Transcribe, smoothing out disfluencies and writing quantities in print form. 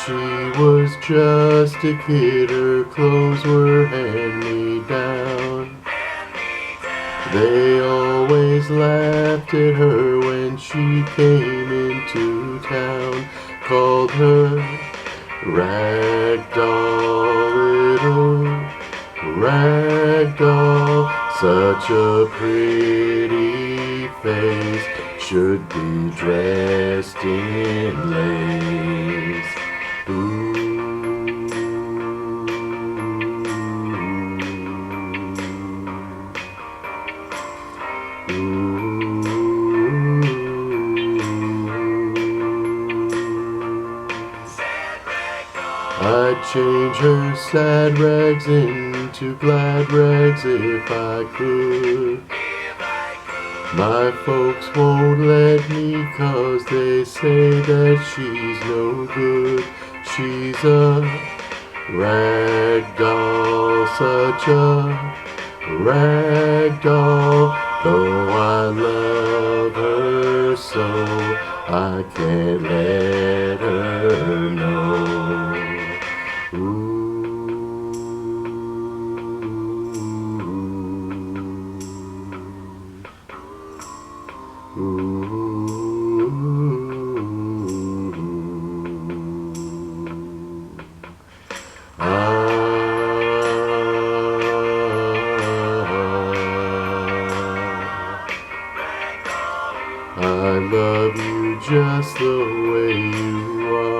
She was just a kid, her clothes were hand-me-down. They always laughed at her when she came into town. Called her Ragdoll, little Ragdoll. Such a pretty face should be dressed in lace. Ooh. I'd change her sad rags into glad rags if I could. My folks won't let me 'cause they say that she's no good. She's a rag doll, such a rag doll. Though I love her so, I can't let her know. Ooh. I love you just the way you are.